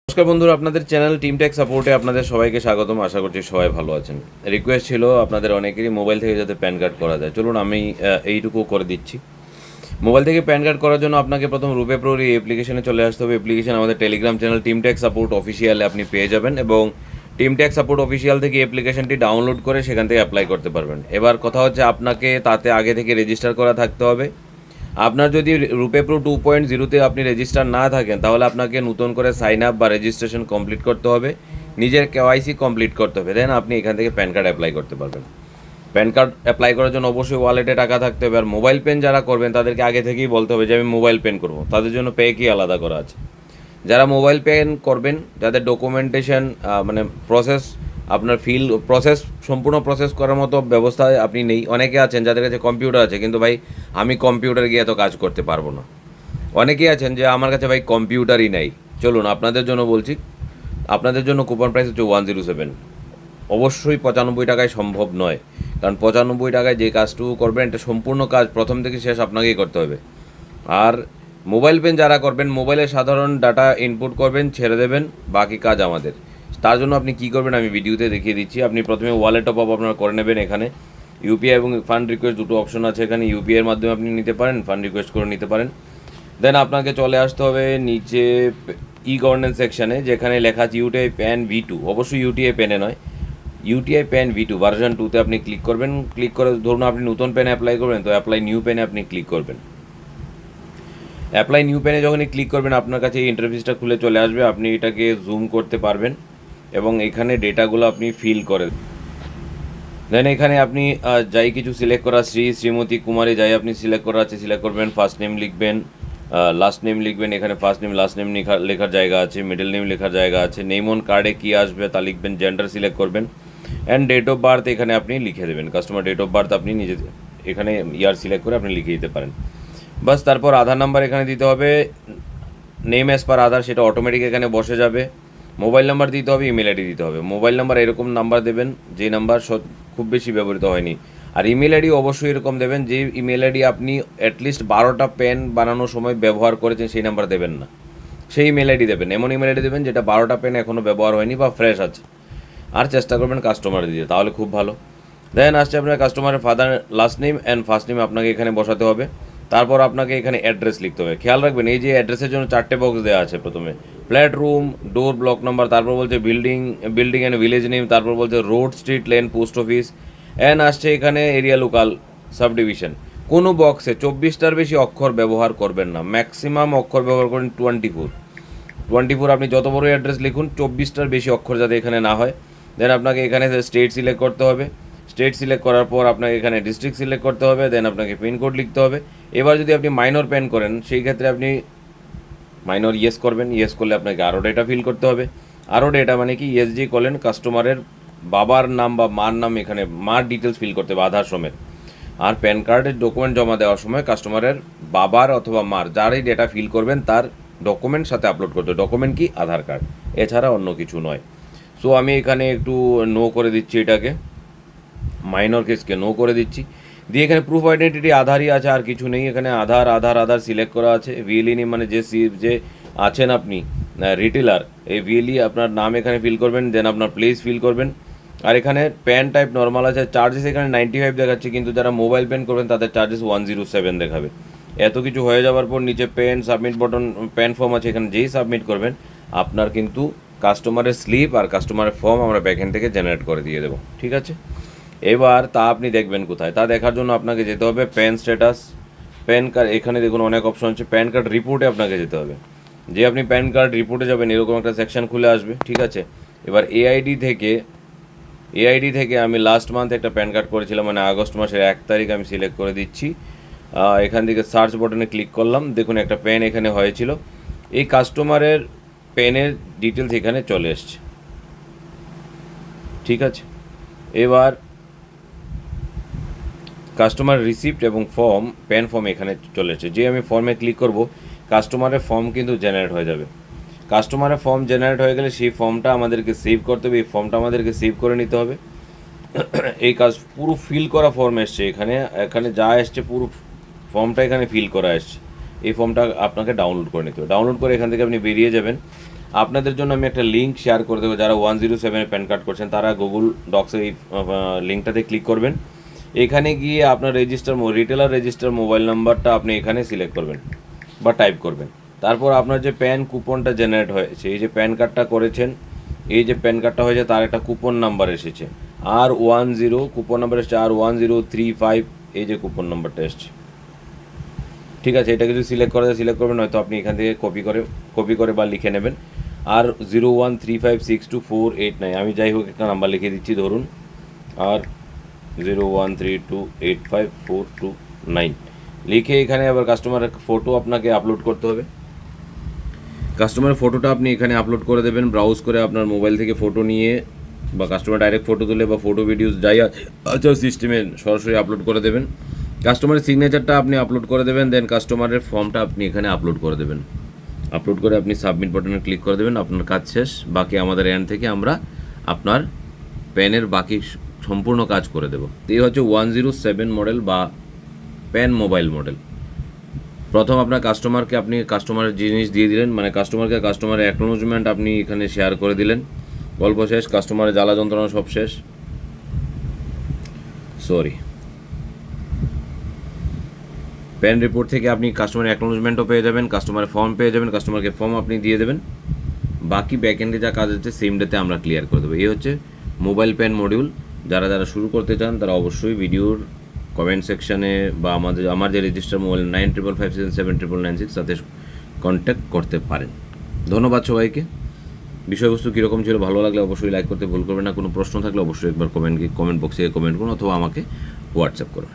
নমস্কার বন্ধুরা, আপনাদের চ্যানেল টিম টেক সাপোর্টে আপনাদের সবাইকে স্বাগতম। আশা করছি সবাই ভালো আছেন। রিকোয়েস্ট ছিল আপনাদের অনেকেরই মোবাইল থেকে যাতে প্যান কার্ড করা যায়। চলুন আমি এইটুকু করে দিচ্ছি। মোবাইল থেকে প্যান কার্ড করার জন্য আপনাকে প্রথম রূপে প্রোর এই অ্যাপ্লিকেশনে চলে আসতে হবে। অ্যাপ্লিকেশন আমাদের Telegram channel Team Tech Support অফিসিয়ালে আপনি পেয়ে যাবেন এবং টিম টেক সাপোর্ট অফিসিয়াল থেকে অ্যাপ্লিকেশনটি ডাউনলোড করে সেখান থেকে অ্যাপ্লাই করতে পারবেন। এবার কথা হচ্ছে আপনাকে তাতে আগে থেকে রেজিস্টার করা থাকতে হবে। আপনার যদি রূপে প্রো 2.0-তে আপনি রেজিস্টার না থাকেন তাহলে আপনাকে নতুন করে সাইন আপ বা রেজিস্ট্রেশন কমপ্লিট করতে হবে, নিজের কেওয়াইসি কমপ্লিট করতে হবে, দেন আপনি এখান থেকে প্যান কার্ড অ্যাপ্লাই করতে পারবেন। প্যান কার্ড অ্যাপ্লাই করার জন্য অবশ্যই ওয়ালেটে টাকা থাকতে হবে। আর মোবাইল পেন যারা করবেন তাদেরকে আগে থেকেই বলতে হবে যে আমি মোবাইল পেন করবো, তাদের জন্য পে কি আলাদা করা আছে। যারা মোবাইল পেন করবেন, যাদের ডকুমেন্টেশন মানে প্রসেস আপনার প্রসেস সম্পূর্ণ প্রসেস করার মতো ব্যবস্থায় আপনি নেই, অনেকে আছেন যাদের কাছে কম্পিউটার আছে কিন্তু ভাই আমি কম্পিউটার গিয়ে এত কাজ করতে পারবো না। অনেকেই আছেন যে আমার কাছে ভাই কম্পিউটারই নাই। চলুন আপনাদের জন্য বলছি, আপনাদের জন্য কুপন প্রাইস হচ্ছে 107। অবশ্যই 95 টাকায় সম্ভব নয়, কারণ 95 টাকায় যে কাজটুকু করবেন এটা সম্পূর্ণ কাজ প্রথম থেকে শেষ আপনাকেই করতে হবে। আর মোবাইল পেন যারা করবেন, মোবাইলে সাধারণ ডাটা ইনপুট করবেন, ছেড়ে দেবেন, বাকি কাজ আমাদের। তার জন্য আপনি কী করবেন আমি ভিডিওতে দেখিয়ে দিচ্ছি। আপনি প্রথমে ওয়ালেট টপ আপ আপনারা করে নেবেন। এখানে ইউপিআই এবং ফান্ড রিকোয়েস্ট দুটো অপশন আছে। এখানে ইউপিআইয়ের মাধ্যমে আপনি নিতে পারেন, ফান্ড রিকোয়েস্ট করে নিতে পারেন। দেন আপনাকে চলে আসতে হবে নিচে ই গভর্নেন্স সেকশানে, যেখানে লেখা আছে ইউটিআই প্যান V2। অবশ্যই ইউটিআই প্যানে নয়, ইউটিআই প্যান V2 ভার্সন 2-তে আপনি ক্লিক করবেন। ক্লিক করে ধরুন আপনি নতুন প্যানে অ্যাপ্লাই করবেন, তো অ্যাপ্লাই নিউ প্যানে আপনি ক্লিক করবেন। অ্যাপ্লাই নিউ প্যানে যখনই ক্লিক করবেন আপনার কাছে এই ইন্টারফেসটা খুলে চলে আসবে। আপনি এটাকে জুম করতে পারবেন এবং এখানে ডেটাগুলো আপনি ফিল করে দেন এখানে আপনি যাই কিছু সিলেক্ট করা, শ্রীমতী কুমারী যাই আপনি সিলেক্ট করা আছে সিলেক্ট করবেন। ফার্স্ট নেম লিখবেন, লাস্ট নেম লিখবেন। এখানে ফার্স্ট নেম লাস্ট নেম লেখার জায়গা আছে, মিডল নেম লেখার জায়গা আছে। নেম অন কার্ডে কী আসবে তা লিখবেন, জেন্ডার সিলেক্ট করবেন অ্যান্ড ডেট অফ বার্থ এখানে আপনি লিখে দেবেন। কাস্টমার ডেট অফ বার্থ আপনি নিজে এখানে ইয়ার সিলেক্ট করে আপনি লিখে দিতে পারেন। বাস, তারপর আধার নাম্বার এখানে দিতে হবে। নেম অ্যাজ পার আধার সেটা অটোমেটিক এখানে বসে যাবে। মোবাইল নাম্বার দিতে হবে, ইমেল আইডি দিতে হবে। মোবাইল নাম্বার এরকম নাম্বার দেবেন যে নাম্বার খুব বেশি ব্যবহৃত হয়নি। আর ইমেল আইডি অবশ্যই এরকম দেবেন যে ইমেল আইডি আপনি অ্যাটলিস্ট 12টা পেন বানানোর সময় ব্যবহার করেছেন, সেই নাম্বার দেবেন না, সেই ইমেল আইডি দেবেন। এমন ইমেল আইডি দেবেন যেটা 12টা পেন এখনও ব্যবহার হয়নি বা ফ্রেশ আছে। আর চেষ্টা করবেন কাস্টমার দিতে, তাহলে খুব ভালো। দেন আসছে আপনার কাস্টমারের father last name and first name আপনাকে এখানে বসাতে হবে। তারপর আপনাকে এখানে অ্যাড্রেস লিখতে হবে। খেয়াল রাখবেন এই যে অ্যাড্রেসের জন্য 4টে বক্স দেওয়া আছে। প্রথমে ফ্ল্যাট, রুম, ডোর, ব্লক নাম্বার, তারপর বলছে বিল্ডিং অ্যান্ড ভিলেজ নেম, তারপর বলছে road, street, lane, post office and আসছে এখানে এরিয়া, লোকাল, সাব ডিভিশন। কোনো বক্সে 24টার বেশি অক্ষর ব্যবহার করবেন না। ম্যাক্সিমাম অক্ষর ব্যবহার করেন 24। আপনি যত বড় অ্যাড্রেস লিখুন, 24টার বেশি অক্ষর যাতে এখানে না হয়। দেন আপনাকে এখানে স্টেট সিলেক্ট করতে হবে। স্টেট সিলেক্ট করার পর আপনাকে এখানে ডিস্ট্রিক্ট সিলেক্ট করতে হবে। দেন আপনাকে পিনকোড লিখতে হবে। এবার যদি আপনি মাইনর পেন করেন সেই ক্ষেত্রে আপনি মাইনর ইয়েস করবেন। ইয়েস করলে আপনাকে আরও ডেটা ফিল করতে হবে। আরও ডেটা মানে কি, ESG করলেন কাস্টমারের বাবার নাম বা মার নাম, এখানে মার ডিটেলস ফিল করতে হবে আধার সমেত। আর প্যান কার্ডের ডকুমেন্ট জমা দেওয়ার সময় কাস্টমারের বাবার অথবা মার যারই ডেটা ফিল করবেন তার ডকুমেন্ট সাথে আপলোড করতে হবে। ডকুমেন্ট কি, আধার কার্ড, এছাড়া অন্য কিছু নয়। সো আমি এখানে একটু নো করে দিচ্ছি, এটাকে মাইনর কেসকে নো করে দিচ্ছি। দিয়ে এখানে প্রুফ আইডেন্টিটি আধারই আছে, আর কিছু নেই। এখানে আধার সিলেক্ট করা আছে। ভিএলই নেম মানে যে আছেন আপনি রিটেলার, এই ভিএলই আপনার নাম এখানে ফিল করবেন। দেন আপনার প্লেস ফিল করবেন। আর এখানে প্যান টাইপ নর্মাল আছে। চার্জেস এখানে 95 দেখাচ্ছে, কিন্তু যারা মোবাইল পেন করবেন তাদের চার্জেস 107 দেখাবে। এত কিছু হয়ে যাওয়ার পর নিচে PAN submit button, PAN form আছে, এখানে যেই সাবমিট করবেন আপনার কিন্তু কাস্টমারের স্লিপ আর কাস্টমারের ফর্ম আমরা ব্যাকএন্ড থেকে জেনারেট করে দিয়ে দেবো। ঠিক আছে, এবার তা আপনি দেখবেন কোথায়? তা দেখার জন্য আপনাকে যেতে হবে প্যান স্ট্যাটাস, প্যান কার্ড। এখানে দেখুন অনেক অপশন আছে। প্যান কার্ড রিপোর্টে আপনাকে যেতে হবে। যে আপনি প্যান কার্ড রিপোর্টে যাবেন এরকম একটা সেকশন খুলে আসবে। ঠিক আছে, এবার এআইডি থেকে আমি লাস্ট মান্থ একটা প্যান কার্ড করেছিলাম, মানে আগস্ট মাসের 1 তারিখ আমি সিলেক্ট করে দিচ্ছি। এখান থেকে সার্চ বটনে ক্লিক করলাম। দেখুন একটা পেন এখানে হয়েছিল। এই কাস্টমারের পেনের ডিটেলস এখানে চলে এসছে। ঠিক আছে, এবার কাস্টমার রিসিপ্ট এবং ফর্ম, প্যান ফর্ম এখানে চলে এসেছে। যে আমি ফর্মে ক্লিক করব কাস্টমারের ফর্ম কিন্তু জেনারেট হয়ে যাবে। কাস্টমারের ফর্ম জেনারেট হয়ে গেলে সেই ফর্মটা আমাদেরকে সেভ করতে হবে। এই ফর্মটা আমাদেরকে সেভ করে নিতে হবে। এই কাজ পুরো ফিল করা ফর্ম এসছে এখানে যা এসছে পুরো ফর্মটা এখানে ফিল করা এসছে। এই ফর্মটা আপনাকে ডাউনলোড করে নিতে হবে। ডাউনলোড করে এখান থেকে আপনি বেরিয়ে যাবেন। আপনাদের জন্য আমি একটা লিঙ্ক শেয়ার করে দেবো, যারা 107 প্যান কার্ড করছেন তারা গুগল ডক্সে এই লিঙ্কটাতে ক্লিক করবেন। এখানে গিয়ে আপনার রিটেলার রেজিস্টার মোবাইল নাম্বারটা আপনি এখানে সিলেক্ট করবেন বা টাইপ করবেন। তারপর আপনার যে প্যান কুপনটা জেনারেট হয়েছে, এই যে প্যান কার্ডটা করেছেন, এই যে প্যান কার্ডটা হয়েছে তার একটা কুপন নাম্বার এসেছে R10, কুপন নাম্বার এসেছে R1035, এই যে কুপন নাম্বারটা এসছে। ঠিক আছে, এটা কিছু সিলেক্ট করবেন, হয়তো আপনি এখান থেকে কপি করে বা লিখে নেবেন R01356248 আমি যাই হোক একটা নাম্বার লিখে দিচ্ছি, ধরুন R0132854429 লিখে এখানে আবার কাস্টমারের ফটো আপনাকে আপলোড করতে হবে। কাস্টমারের ফটোটা আপনি এখানে আপলোড করে দেবেন, ব্রাউজ করে আপনার মোবাইল থেকে ফটো নিয়ে বা কাস্টমার ডাইরেক্ট ফটো তুলে বা ফটো ভিডিওস যাই আছে সিস্টেমে সরাসরি আপলোড করে দেবেন। কাস্টমারের সিগনেচারটা আপনি আপলোড করে দেবেন, দেন কাস্টমারের ফর্মটা আপনি এখানে আপলোড করে দেবেন। আপলোড করে আপনি সাবমিট বাটনে ক্লিক করে দেবেন, আপনার কাজ শেষ। বাকি আমাদের এন্ড থেকে আমরা আপনার প্যানের বাকি সম্পূর্ণ কাজ করে দেবো। এই হচ্ছে 107 মডেল বা প্যান মোবাইল মডেল। প্রথম আপনার কাস্টমারকে আপনি কাস্টমারের জিনিস দিয়ে দিলেন, মানে কাস্টমারের অ্যাকনোলজমেন্ট আপনি এখানে শেয়ার করে দিলেন, গল্প শেষ, কাস্টমারের জ্বালা যন্ত্রণা সব শেষ। প্যান রিপোর্ট থেকে আপনি কাস্টমার অ্যাকনোলজমেন্টও পেয়ে যাবেন, কাস্টমারের ফর্ম পেয়ে যাবেন, কাস্টমারকে ফর্ম আপনি দিয়ে দেবেন। বাকি ব্যাকএন্ডে যা কাজ হচ্ছে সেম ডেতে আমরা ক্লিয়ার করে দেবো। এই হচ্ছে মোবাইল প্যান মডিউল। যারা শুরু করতে চান তারা অবশ্যই ভিডিওর কমেন্ট সেকশানে বা আমার যে রেজিস্টার মোবাইল 9555779996 সাথে কন্ট্যাক্ট করতে পারেন। ধন্যবাদ সবাইকে। বিষয়বস্তু কীরকম ছিল ভালো লাগলে অবশ্যই লাইক করতে ভুল করবেন না। কোনো প্রশ্ন থাকলে অবশ্যই একবার কমেন্ট বক্সে কমেন্ট করুন অথবা আমাকে হোয়াটসঅ্যাপ করুন।